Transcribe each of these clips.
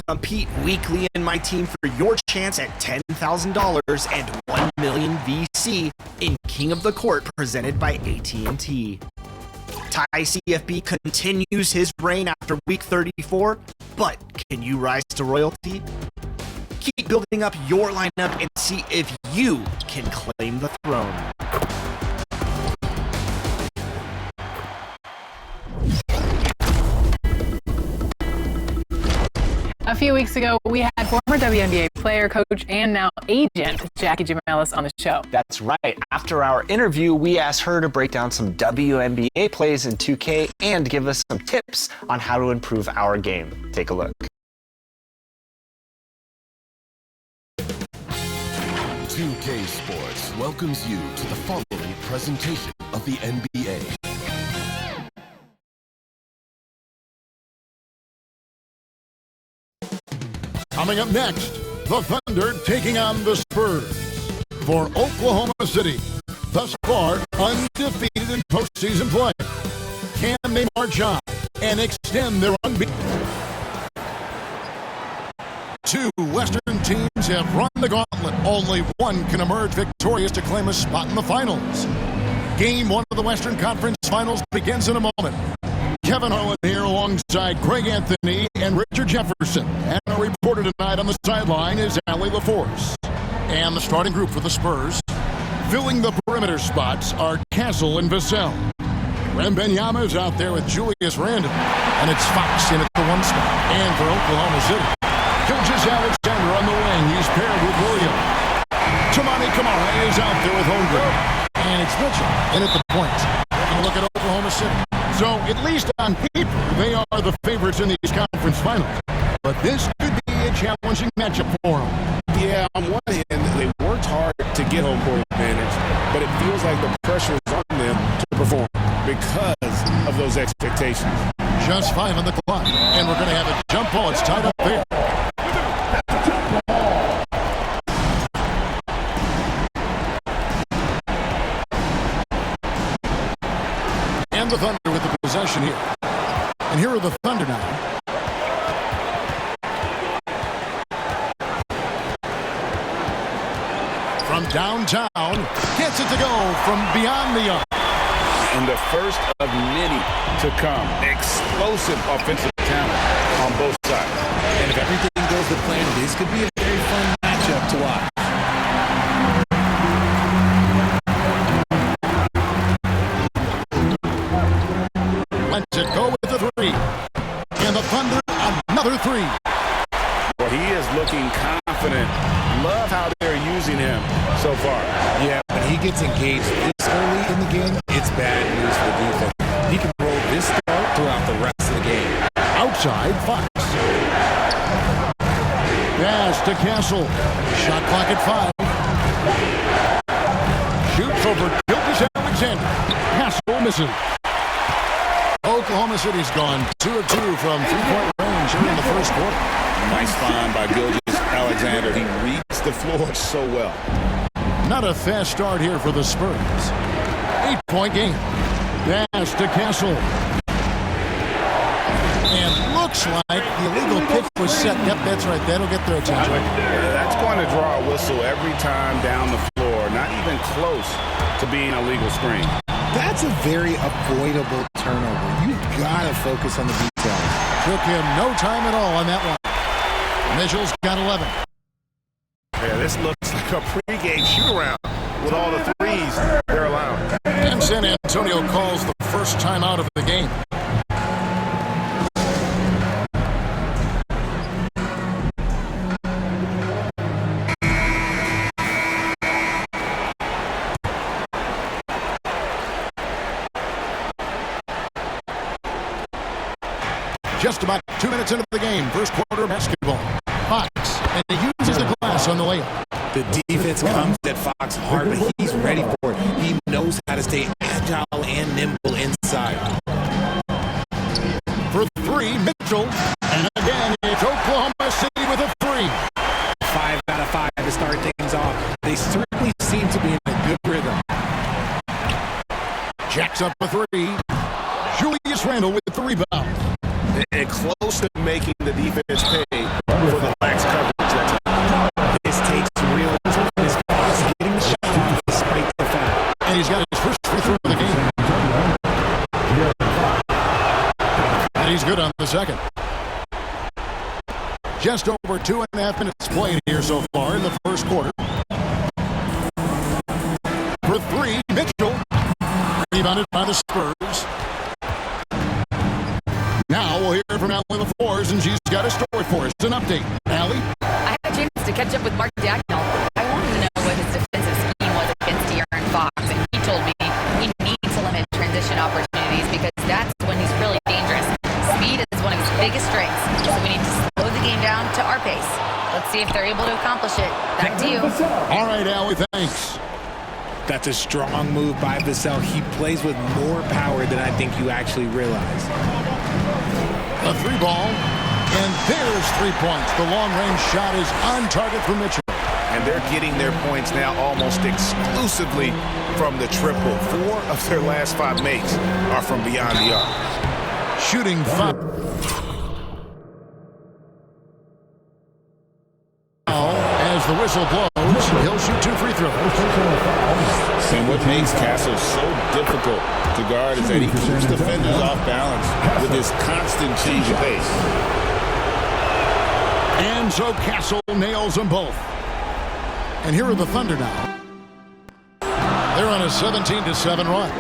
Compete weekly in my team for your chance at $10,000 and 1 million VC in King of the Court presented by AT&T. Ty CFB continues his reign after week 34, but can you rise to royalty? Keep building up your lineup and see if you can claim the throne. A few weeks ago, we had former WNBA player, coach, and now agent Jackie Jimenez on the show. That's right. After our interview, we asked her to break down some WNBA plays in 2K and give us some tips on how to improve our game. Take a look. 2K Sports welcomes you to the following presentation of the NBA. Coming up next, the Thunder taking on the Spurs. For Oklahoma City, thus far undefeated in postseason play. Can they march on and extend their unbeaten? Two Western teams have run the gauntlet. Only one can emerge victorious to claim a spot in the finals. Game one of the Western Conference Finals begins in a moment. Kevin Harlan here alongside Greg Anthony and Richard Jefferson. And our reporter tonight on the sideline is Allie LaForce. And the starting group for the Spurs, filling the perimeter spots, are Castle and Vassell. Wembanyama is out there with Julius Randle. And it's Fox in at the one spot. And for Oklahoma City, Gilgeous Alexander on the wing. He's paired with Williams. Toumani Camara is out there with Holmgren. And it's Mitchell in at the point. Taking a look at Oklahoma City. So, at least on paper, they are the favorites in these conference finals. But this could be a challenging matchup for them. Yeah, on one hand, they worked hard to get home court advantage, but it feels like the pressure is on them to perform because of those expectations. Just 5 on the clock, and we're going to have a jump ball. It's tied up there. And the Thunder with the possession here. And here are the Thunder now. From downtown, gets it to go from beyond the arc. And the first of many to come. Explosive offensive talent on both sides. And if everything goes to plan, this could be a very fun matchup to watch. Lets it go with the three. And the Thunder, another three. Well, he is looking confident. Love how they're using him so far. Yeah, when he gets engaged this early in the game, it's bad news for the defense. He can roll this start throughout the rest of the game. Outside, Fox. Pass to Castle. Shot clock at 5. Shoots over Gilgeous Alexander. Castle misses. Oklahoma City's gone 2 of 2 from three-point range here in the first quarter. Nice find by Gilgeous Alexander. He reads the floor so well. Not a fast start here for the Spurs. 8-point game. Pass to Castle. And looks like the illegal pick was set. Yep, that's right. That'll get their attention. That's going to draw a whistle every time down the floor. Not even close to being a legal screen. That's a very avoidable turnover. You've got to focus on the details. Took him no time at all on that one. Mitchell's got 11. Yeah, this looks like a pregame shoot-around with all the threes they're allowing. And San Antonio calls the first time out of the game. Just about 2 minutes into the game, first quarter basketball. Fox, and he uses the glass on the layup. The defense comes at Fox hard, but he's ready for it. He knows how to stay agile and nimble inside. For 3, Mitchell. And again, it's Oklahoma City with a 3. 5 out of 5 to start things off. They certainly seem to be in a good up a three. Julius Randle with the rebound. And close to making the defense pay for the lax coverage. This takes real toughness. He's getting the shot despite the foul. And he's got his first free throw of the game. And he's good on the second. Just over 2.5 minutes played here so far in the first quarter. For three, Mitchell. Rebounded by the Spurs. Now we'll hear from Allie LaForce, and she's got a story for us. An update. Allie? I had a chance to catch up with Mark Dagnall. I wanted to know what his defensive scheme was against De'Aaron Fox, and he told me we need to limit transition opportunities because that's when he's really dangerous. Speed is one of his biggest strengths, so we need to slow the game down to our pace. Let's see if they're able to accomplish it. Back to you. All right, Allie, thanks. That's a strong move by Vassell. He plays with more power than I think you actually realize. A three ball, and there's 3 points. The long-range shot is on target for Mitchell. And they're getting their points now almost exclusively from the triple. 4 of their last 5 makes are from beyond the arc. Shooting 5. As the whistle blows, he'll shoot 2 free throws. And what makes Castle so difficult to guard is that he keeps defenders off balance with his constant change of pace. And so Castle nails them both. And here are the Thunder now. They're on a 17-7 run.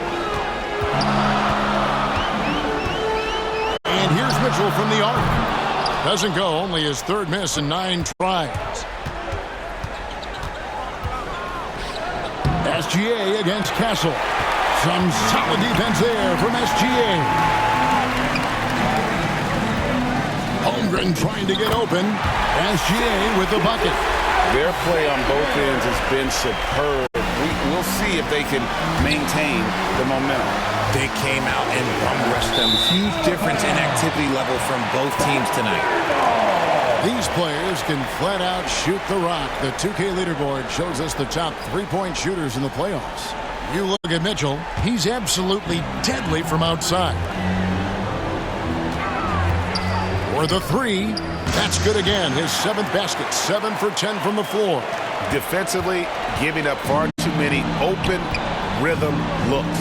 And here's Mitchell from the arc. Doesn't go, only his 3rd miss in 9 tries. SGA against Castle. Some solid defense there from SGA. Holmgren trying to get open. SGA with the bucket. Their play on both ends has been superb. We'll see if they can maintain the momentum. They came out and bum-rushed them. Huge difference in activity level from both teams tonight. These players can flat out shoot the rock. The 2K leaderboard shows us the top 3-point shooters in the playoffs. You look at Mitchell, he's absolutely deadly from outside. For the 3, that's good again. His 7th basket, 7 for 10 from the floor. Defensively, giving up far too many open rhythm looks.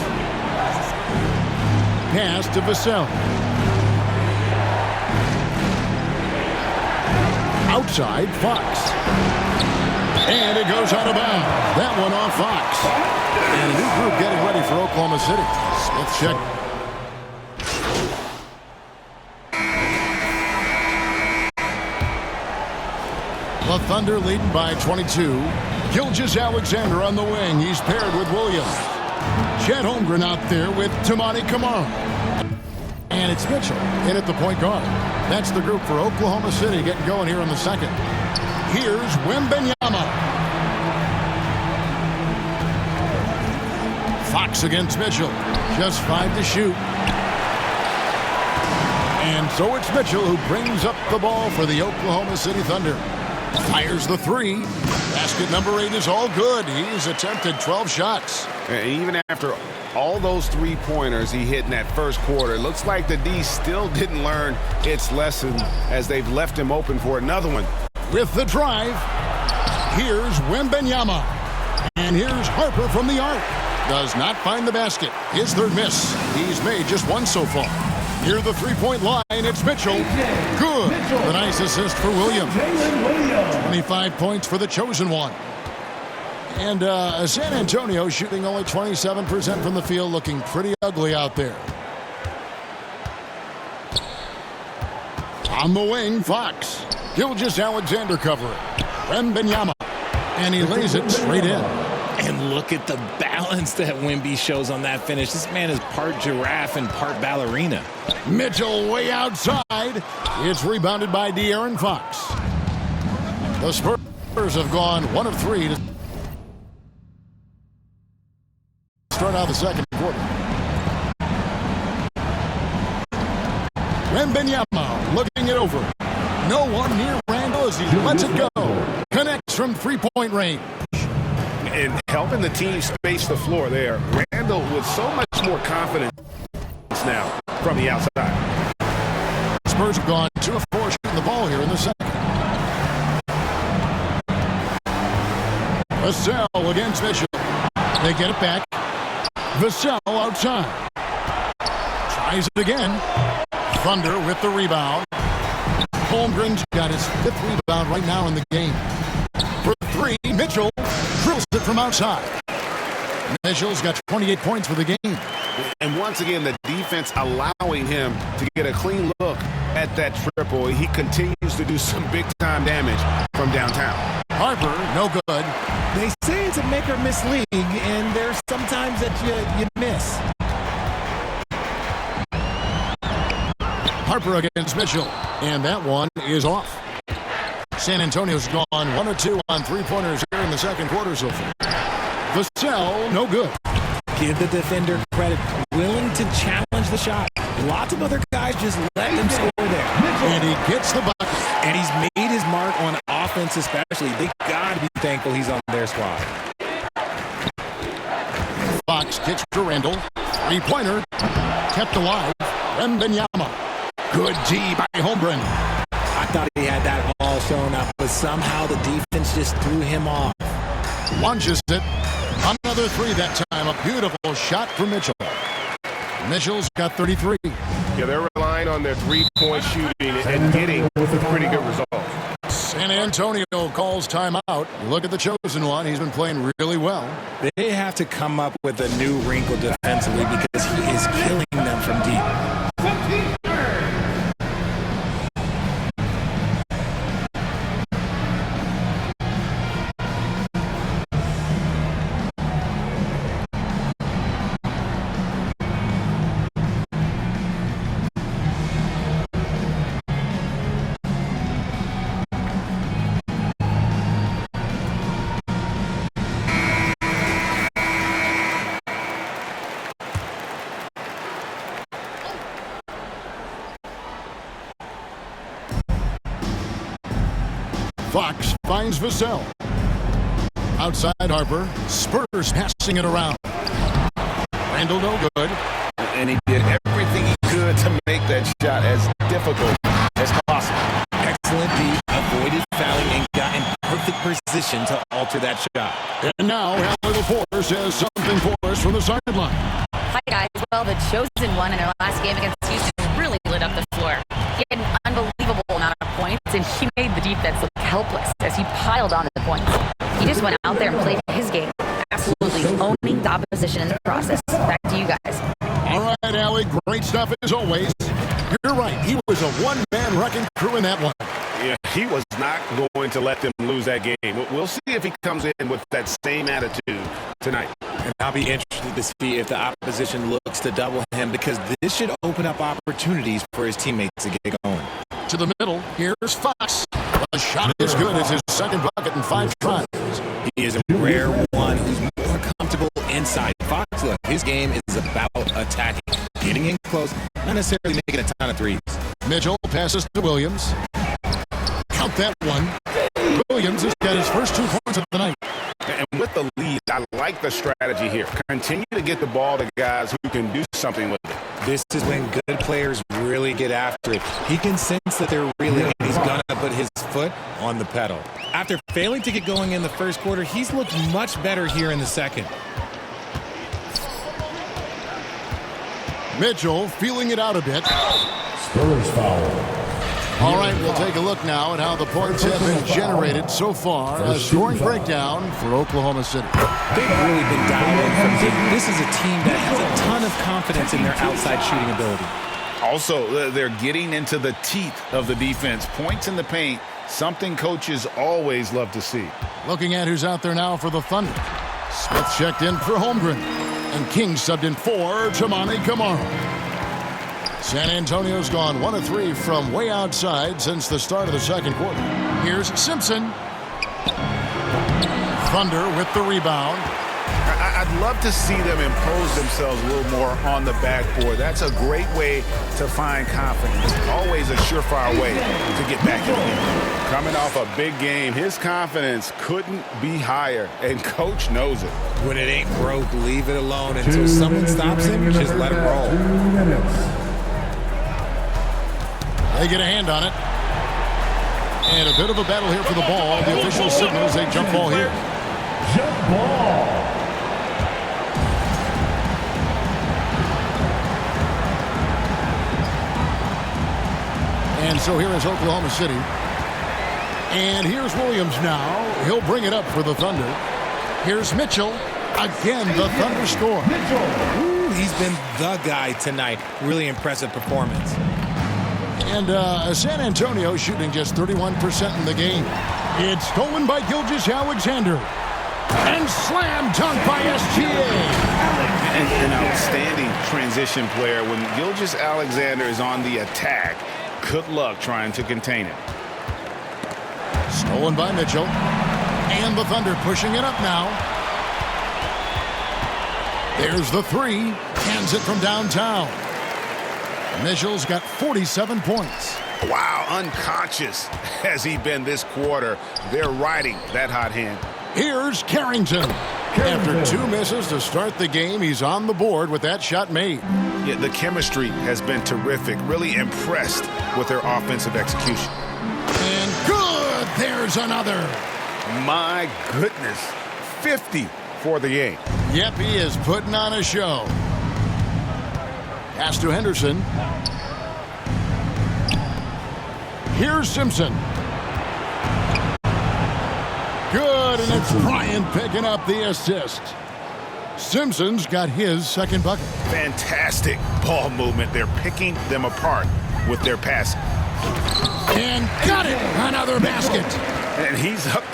Pass to Vassell. Outside, Fox. And it goes out of bounds. That one off Fox. And a new group getting ready for Oklahoma City. Smith check. The Thunder leading by 22. Gilgeous-Alexander on the wing. He's paired with Williams. Chet Holmgren out there with Tamani Kamara. And it's Mitchell in at the point guard. That's the group for Oklahoma City getting going here in the second. Here's Wembanyama. Fox against Mitchell. Just 5 to shoot. And so it's Mitchell who brings up the ball for the Oklahoma City Thunder. Fires the 3. Basket number 8 is all good. He's attempted 12 shots. And even after all those 3-pointers he hit in that first quarter, it looks like the D still didn't learn its lesson as they've left him open for another one. With the drive, here's Wembanyama. And here's Harper from the arc. Does not find the basket. His 3rd miss. He's made just 1 so far. Near the 3-point line, it's Mitchell. Good. A nice assist for Williams. 25 points for the chosen one. And San Antonio shooting only 27% from the field, looking pretty ugly out there. On the wing, Fox. Gilgeous-Alexander covering. Wembanyama. And he lays it straight in. And look at the balance that Wemby shows on that finish. This man is part giraffe and part ballerina. Mitchell way outside. It's rebounded by De'Aaron Fox. The Spurs have gone 1 of 3 to start out the second quarter. Wembanyama looking it over. No one near Randle as he lets it go. Connects from 3-point range. and helping the team space the floor there. Randall with so much more confidence now from the outside. Spurs have gone 2 of 4 shooting the ball here in the second. Vassell against Mitchell. They get it back. Vassell outside. Tries it again. Thunder with the rebound. Holmgren's got his 5th rebound right now in the game. For 3, Mitchell drills it from outside. Mitchell's got 28 points for the game. And once again, the defense allowing him to get a clean look at that triple. He continues to do some big-time damage from downtown. Harper, no good. They say it's a make-or-miss league, and there's sometimes that you miss. Harper against Mitchell, and that one is off. San Antonio's gone 1 of 2 on 3-pointers here in the second quarter so far. Vassell, no good. Give the defender credit. Willing to challenge the shot. Lots of other guys just let him score there. And he gets the bucket. And he's made his mark on offense especially. They got to be thankful he's on their squad. Fox kicks to Randall. 3-pointer. Kept alive. Wembanyama. Good D by Holmgren. I thought he had that all shown up, but somehow the defense just threw him off. Launches it. Another 3 that time. A beautiful shot from Mitchell. Mitchell's got 33. Yeah, they're relying on their 3-point shooting and getting pretty good results. San Antonio calls timeout. Look at the chosen one. He's been playing really well. They have to come up with a new wrinkle defensively because he is killing them from deep. Fox finds Vassell. Outside Harper. Spurs passing it around. Randall no good. And he did everything he could to make that shot as difficult as possible. Excellent D, avoided fouling and got in perfect position to alter that shot. And now Heller Force has something for us from the sideline. Hi, guys. Well, the chosen one in our last game against Houston really lit up the floor. He had an unbelievable amount of points, and he made the defense look helpless as he piled on the points. He just went out there and played his game, absolutely owning the opposition in the process. Back to you guys. All right, Allie, great stuff as always. You're right. He was a one-man wrecking crew in that one. Yeah, he was not going to let them lose that game. We'll see if he comes in with that same attitude tonight. And I'll be interested to see if the opposition looks to double him because this should open up opportunities for his teammates to get going. To the middle, here's Fox. The shot is good. It's his second bucket in 5 tries. He is a rare one who's more comfortable inside. Fox, look, his game is about attacking, getting in close, not necessarily making a ton of threes. Mitchell passes to Williams. Count that one. Williams has got his first 2 points of the night. And with the lead, I like the strategy here. Continue to get the ball to guys who can do something with it. This is when good players really get after it. He can sense that they're reeling, and he's going to put his foot on the pedal. After failing to get going in the first quarter, he's looked much better here in the second. Mitchell feeling it out a bit. Spurs foul. All right, we'll take a look now at how the points have been generated so far. A scoring breakdown for Oklahoma City. They've really been dialed in from deep. This is a team that has a ton of confidence in their outside shooting ability. Also, they're getting into the teeth of the defense. Points in the paint, something coaches always love to see. Looking at who's out there now for the Thunder. Smith checked in for Holmgren. And King subbed in for Tamani Kamara. San Antonio's gone 1 of 3 from way outside since the start of the second quarter. Here's Simpson. Thunder with the rebound. I I'd love to see them impose themselves a little more on the backboard. That's a great way to find confidence. Always a surefire way to get back in the game. Coming off a big game, his confidence couldn't be higher, and Coach knows it. When it ain't broke, leave it alone until someone stops him. Just let him roll. They get a hand on it. And a bit of a battle here for the ball. The official signals a jump ball here. Jump ball. And so here is Oklahoma City. And here's Williams now. He'll bring it up for the Thunder. Here's Mitchell. Again, the Thunder score. Ooh, he's been the guy tonight. Really impressive performance. And San Antonio shooting just 31% in the game. It's stolen by Gilgeous-Alexander. And slam dunk by SGA. An outstanding transition player. When Gilgeous-Alexander is on the attack, good luck trying to contain it. Stolen by Mitchell. And the Thunder pushing it up now. There's the three. Cans it from downtown. Mitchell's got 47 points. Wow, unconscious has he been this quarter. They're riding that hot hand. Here's Carrington. After two misses to start the game, he's on the board with that shot made. Yeah, the chemistry has been terrific. Really impressed with their offensive execution. And good. There's another. My goodness. 50 for the game. Yep, he is putting on a show. Pass to Henderson. Here's Simpson. Good, and it's Bryant picking up the assist. Simpson's got his second bucket. Fantastic ball movement. They're picking them apart with their passing. And got it! Another basket. And he's up.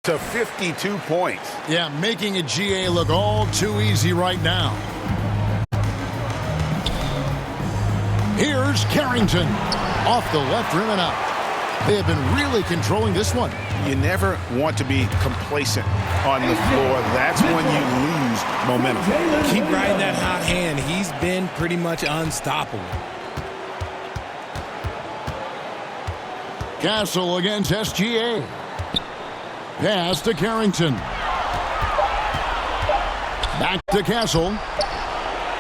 To 52 points. Yeah, making a GA look all too easy right now. Here's Carrington. Off the left rim and out. They have been really controlling this one. You never want to be complacent on the floor. That's when you lose momentum. Keep riding that hot hand. He's been pretty much unstoppable. Castle against SGA. Pass to Carrington. Back to Castle.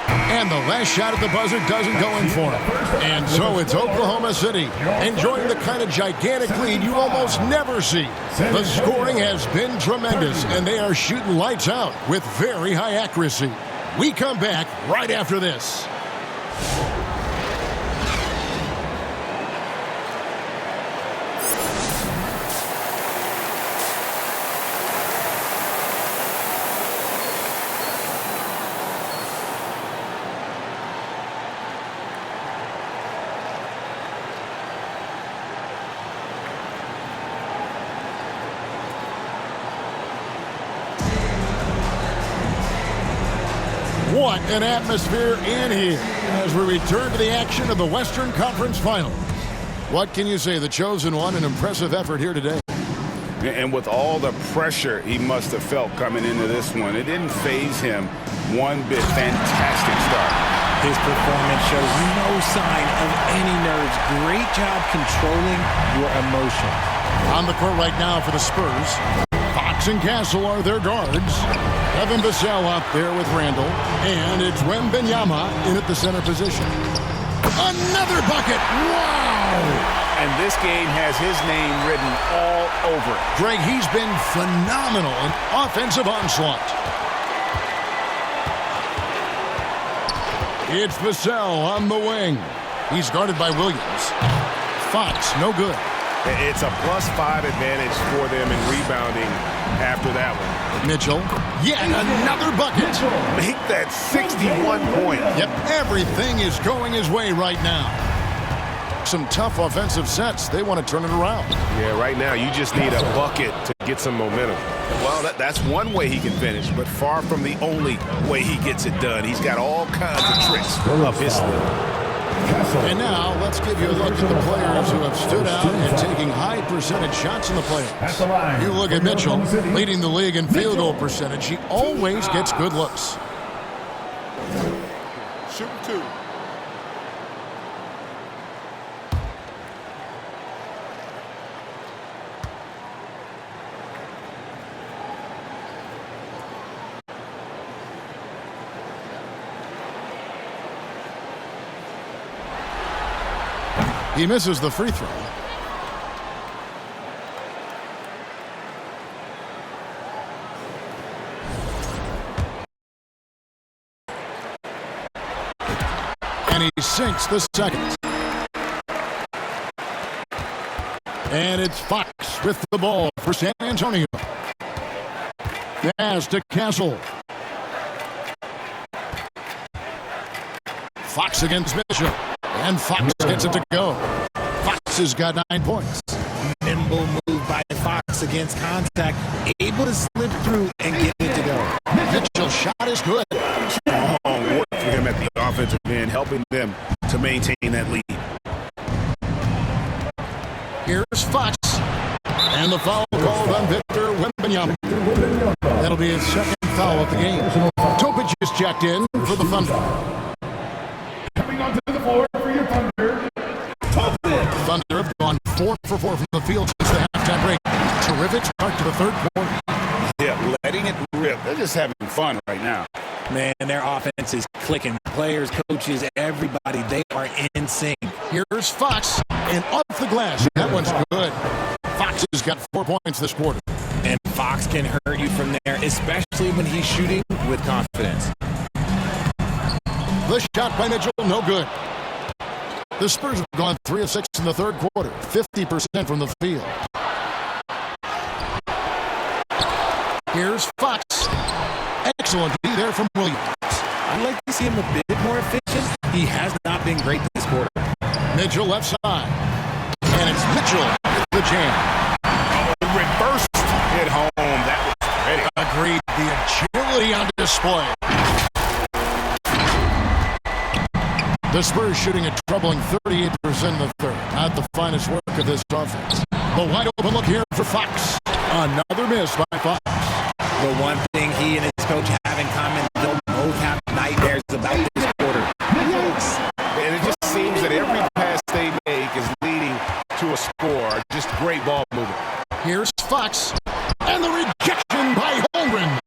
And the last shot at the buzzer doesn't go in for him. And so it's Oklahoma City enjoying the kind of gigantic lead you almost never see. The scoring has been tremendous, and they are shooting lights out with very high accuracy. We come back right after this. What an atmosphere in here as we return to the action of the Western Conference Finals. What can you say? The Chosen One, an impressive effort here today. And with all the pressure he must have felt coming into this one, it didn't faze him one bit. Fantastic start. His performance shows no sign of any nerves. Great job controlling your emotions. On the court right now for the Spurs, Fox and Castle are their guards. Evan Vassell out there with Randall. And it's Wembanyama in at the center position. Another bucket! Wow! And this game has his name written all over it. Greg, he's been phenomenal in offensive onslaught. It's Vassell on the wing. He's guarded by Williams. Fox, no good. It's a +5 advantage for them in rebounding after that one. Mitchell, yet another bucket. Make that 61 points. Yep, everything is going his way right now. some tough offensive sets. They want to turn it around. Yeah, right now you just need a bucket to get some momentum. Well, that's one way he can finish, but far from the only way he gets it done. He's got all kinds of tricks up his sleeve. And now, let's give you a look at the players who have stood out and taking high percentage shots in the playoffs. You look at Mitchell, leading the league in field goal percentage. He always gets good looks. Shoot 2. He misses the free throw. And he sinks the second. And it's Fox with the ball for San Antonio. Pass to Castle. Fox against Mitchell. And Fox gets it to go. Fox has got 9 points. Nimble move by Fox against contact. Able to slip through and get it to go. Mitchell's shot is good. Strong work for him at the offensive end, helping them to maintain that lead. Here's Fox. And the foul called on Victor Wembanyama. That'll be his second foul of the game. Topic is checked in for the Thunder. Coming onto the floor for your Thunder. Thunder have gone 4 for 4 from the field since the halftime break. Terrific start to the third quarter. Yeah, letting it rip. They're just having fun right now. Man, their offense is clicking. Players, coaches, everybody, they are in sync. Here's Fox, and off the glass. That one's good. Fox has got 4 points this quarter. And Fox can hurt you from there, especially when he's shooting with confidence. The shot by Mitchell, no good. The Spurs have gone 3 of 6 in the third quarter, 50% from the field. Here's Fox. Excellent D there from Williams. I'd like to see him a bit more efficient. He has not been great this quarter. Mitchell left side. And it's Mitchell with the jam. Reversed hit home. That was pretty. Agreed. The agility on display. The Spurs shooting a troubling 38% in the third. Not the finest work of this offense. The wide open look here for Fox. Another miss by Fox. The one thing he and his coach have in common, they'll both have nightmares about this quarter. And it just seems that every pass they make is leading to a score. Just great ball movement. Here's Fox. And the rejection by Holmgren.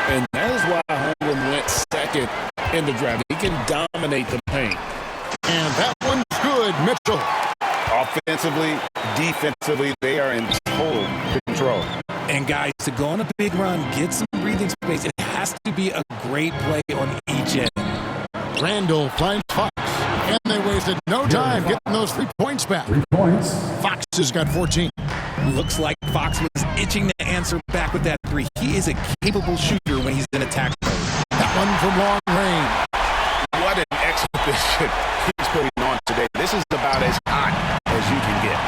And that is why Holmgren went second in the draft. He can dominate the paint. And that one's good, Mitchell. Offensively, defensively, they are in total control. And guys, to go on a big run, get some breathing space, it has to be a great play on each end. Randall finds Fox. And they wasted no time getting those 3 points back. 3 points. Fox has got 14. Looks like Fox was itching to answer back with that 3. He is a capable shooter when he's in attack mode. That one from long range. What an exhibition he's putting on today. This is about as hot as you can get.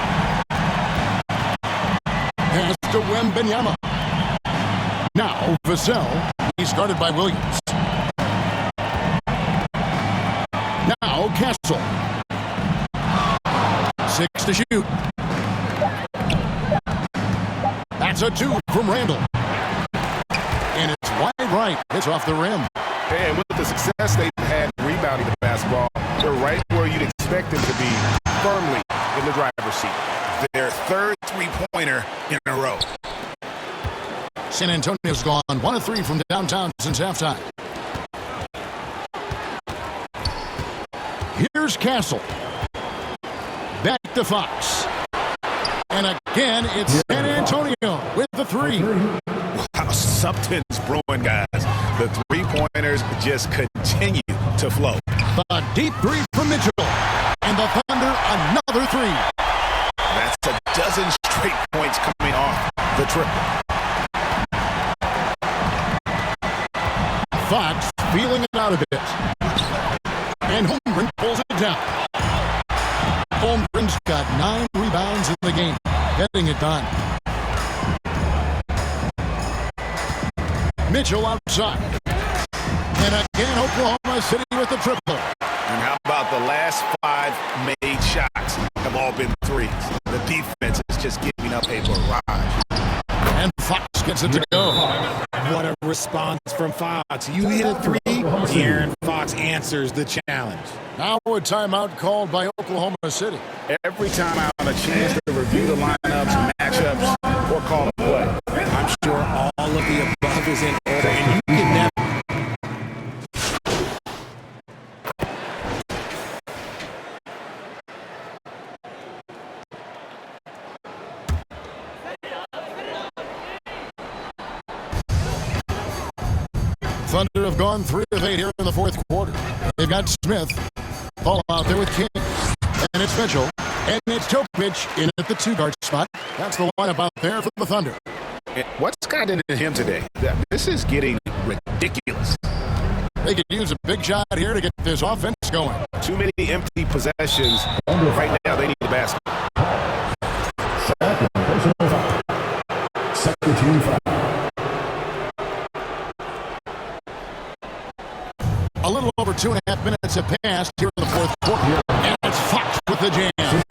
Pass to Wembanyama. Now, Vassell. He's guarded by Williams. Now, Castle. 6 to shoot. That's a 2 from Randall. And it's wide right. It's off the rim. And with the success they've had rebounding the basketball, they're right where you'd expect them to be, firmly in the driver's seat. Their third three-pointer in a row. San Antonio's gone 1 of 3 from downtown since halftime. Here's Castle. Back to Fox. And again, it's San Antonio with the 3. Wow, something's brewing, guys. The three-pointers just continue to flow. The deep 3 from Mitchell. And the Thunder, another 3. That's a dozen straight points coming off the triple. Fox feeling it out a bit. And Holmgren pulls it down. Holmgren's getting it done. Mitchell outside. And again, Oklahoma City with the triple. And how about the last 5 made shots have all been threes? The defense is just giving up a barrage. And Fox gets it to go. What a response from Fox. You hit a three, De'Aaron Fox answers the challenge. Now a timeout called by Oklahoma City. Every time I have a chance to review the lineups, matchups, or call a play, I'm sure all of the above is in order, and you can never. Thunder have gone 3 of 8 here in the fourth quarter. They've got Smith. Ball out there with King. And it's Mitchell. And it's Topic in at the 2-guard spot. That's the lineup out there for the Thunder. And what's gotten into him today? This is getting ridiculous. They could use a big shot here to get this offense going. Too many empty possessions. Right now, they need the basket. Second team foul. A little over 2.5 minutes have passed here in the fourth quarter. And it's Fox with the jam.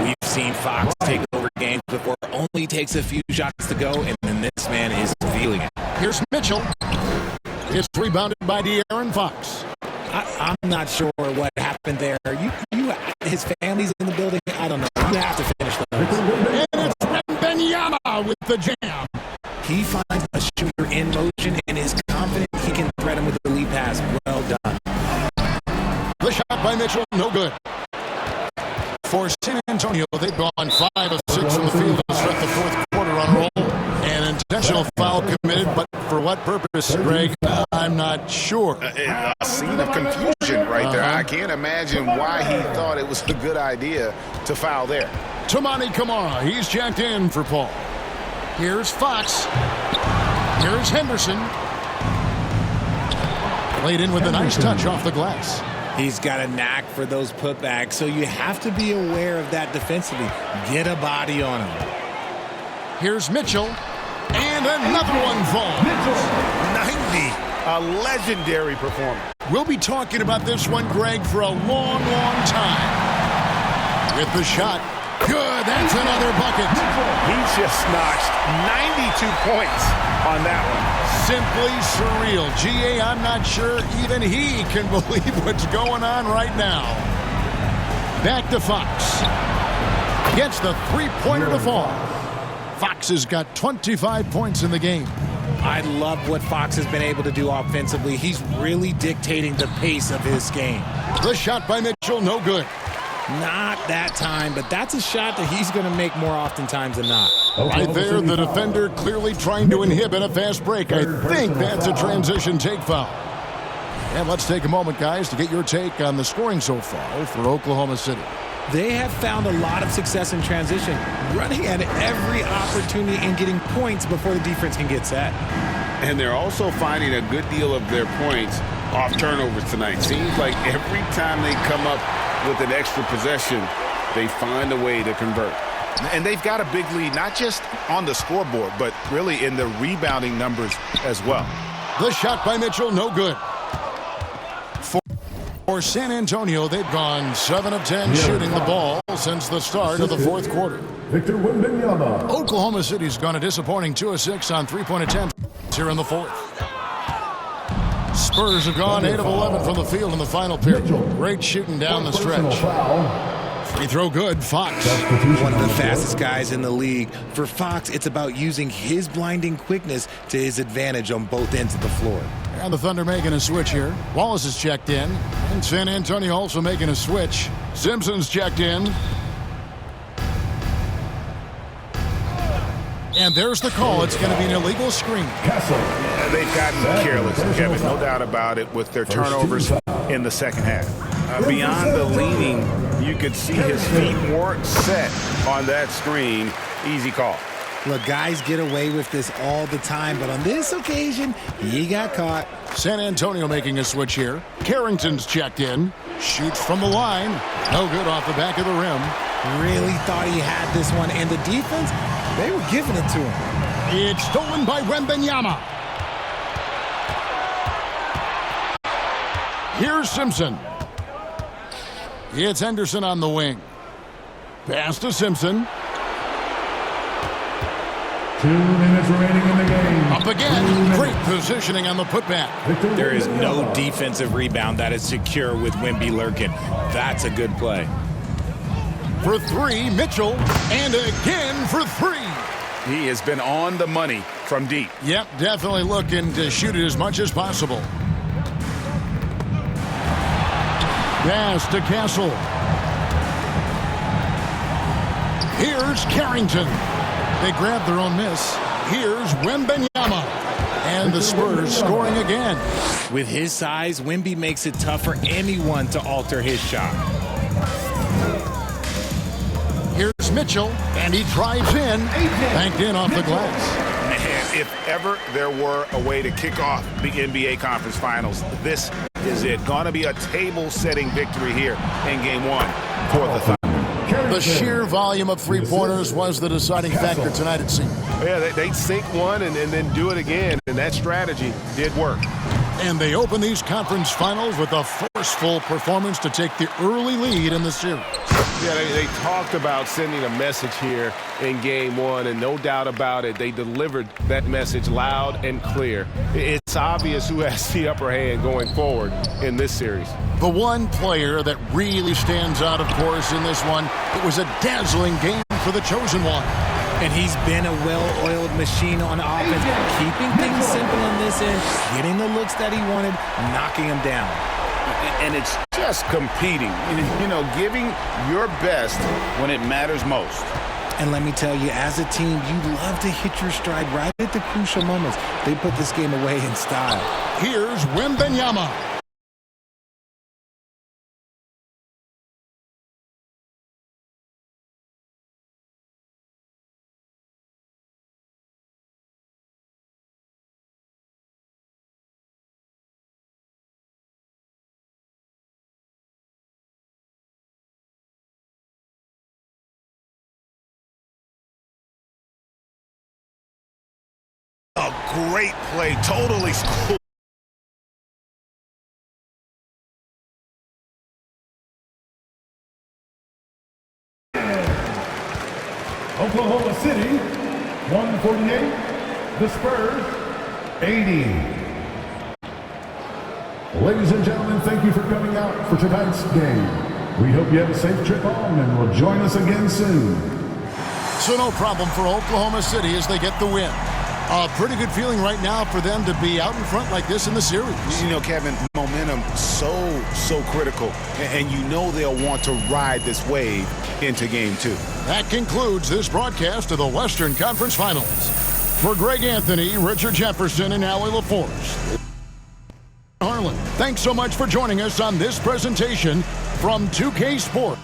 We've seen Fox take over games before. Only takes a few shots to go, and then this man is feeling it. Here's Mitchell. It's rebounded by De'Aaron Fox. I'm not sure what happened there. His family's in the building. I don't know. You have to finish those. And it's Wembanyama with the jam. He finds a shooter in motion and is confident he can thread him with the lead pass. Well done. The shot by Mitchell, no good. For San Antonio, they've gone 5 of 6 from the field to start the fourth quarter on a roll. An intentional foul committed, but for what purpose, Greg? I'm not sure. A scene of confusion right there. I can't imagine why he thought it was a good idea to foul there. Toumani Camara, he's jacked in for Paul. Here's Fox. Here's Henderson. Played in with a nice touch off the glass. He's got a knack for those putbacks, so you have to be aware of that defensively. Get a body on him. Here's Mitchell. And another one falls. 90. A legendary performance. We'll be talking about this one, Greg, for a long, long time. With the shot. Good. That's another bucket. He just notched 92 points on that one. Simply surreal. G.A., I'm not sure even he can believe what's going on right now. Back to Fox. Gets the three-pointer to fall. Fox has got 25 points in the game. I love what Fox has been able to do offensively. He's really dictating the pace of his game. The shot by Mitchell, no good. Not that time, but that's a shot that he's going to make more oftentimes than not. Right there, the defender clearly trying to inhibit a fast break. I think that's a transition take foul. And let's take a moment, guys, to get your take on the scoring so far for Oklahoma City. They have found a lot of success in transition, running at every opportunity and getting points before the defense can get set. And they're also finding a good deal of their points off turnovers tonight. Seems like every time they come up with an extra possession, they find a way to convert. And they've got a big lead, not just on the scoreboard, but really in the rebounding numbers as well. The shot by Mitchell, no good. For San Antonio, they've gone 7 of 10 shooting the ball since the start of the fourth quarter. Victor Wembanyama. Oklahoma City's gone a disappointing 2 of 6 on three-point attempts here in the fourth. Spurs have gone 8 of 11 from the field in the final period. Great shooting down the stretch. Free throw good, Fox. One of the fastest guys in the league. For Fox, it's about using his blinding quickness to his advantage on both ends of the floor. And the Thunder making a switch here. Wallace is checked in. And San Antonio also making a switch. Simpson's checked in. And there's the call. It's going to be an illegal screen. They've gotten careless, Kevin, no doubt about it, with their turnovers in the second half. Beyond the leaning, you could see his feet weren't set on that screen. Easy call. Look, guys get away with this all the time, but on this occasion, he got caught. San Antonio making a switch here. Carrington's checked in. Shoots from the line. No good off the back of the rim. really thought he had this one, and the defense, they were giving it to him. It's stolen by Wembanyama. Here's Simpson. It's Henderson on the wing. Pass to Simpson. 2 minutes remaining in the game. Up again. Great positioning on the putback. There is no defensive rebound that is secure with Wemby lurking. That's a good play. For three, Mitchell. And again for three. He has been on the money from deep. Yep, definitely looking to shoot it as much as possible. Pass to Castle. Here's Carrington. They grab their own miss. Here's Wembanyama. And the Spurs scoring again. With his size, Wemby makes it tough for anyone to alter his shot. Here's Mitchell, and he drives in. Banked in off the glass. Man, if ever there were a way to kick off the NBA Conference Finals, this is it. Gonna be a table-setting victory here in Game 1 for the Thunder. The sheer volume of three-pointers was the deciding factor tonight, it seemed. Yeah, they'd sink one and then do it again, and that strategy did work. And they open these conference finals with a forceful performance to take the early lead in the series. Yeah, they talked about sending a message here in Game 1, and no doubt about it, they delivered that message loud and clear. It's obvious who has the upper hand going forward in this series. The one player that really stands out, of course, in this one, it was a dazzling game for the chosen one. And he's been a well-oiled machine on offense, keeping things simple in this end, getting the looks that he wanted, knocking them down. And it's just competing, you know, giving your best when it matters most. And let me tell you, as a team, you love to hit your stride right at the crucial moments. They put this game away in style. Here's Wembanyama. A great play, totally cool. Oklahoma City, 148. The Spurs, 80. Ladies and gentlemen, thank you for coming out for tonight's game. We hope you have a safe trip home and will join us again soon. So no problem for Oklahoma City as they get the win. A pretty good feeling right now for them to be out in front like this in the series. You know, Kevin, momentum so critical. And you know they'll want to ride this wave into Game 2. That concludes this broadcast of the Western Conference Finals. For Greg Anthony, Richard Jefferson, and Allie LaForce, Harlan, thanks so much for joining us on this presentation from 2K Sports.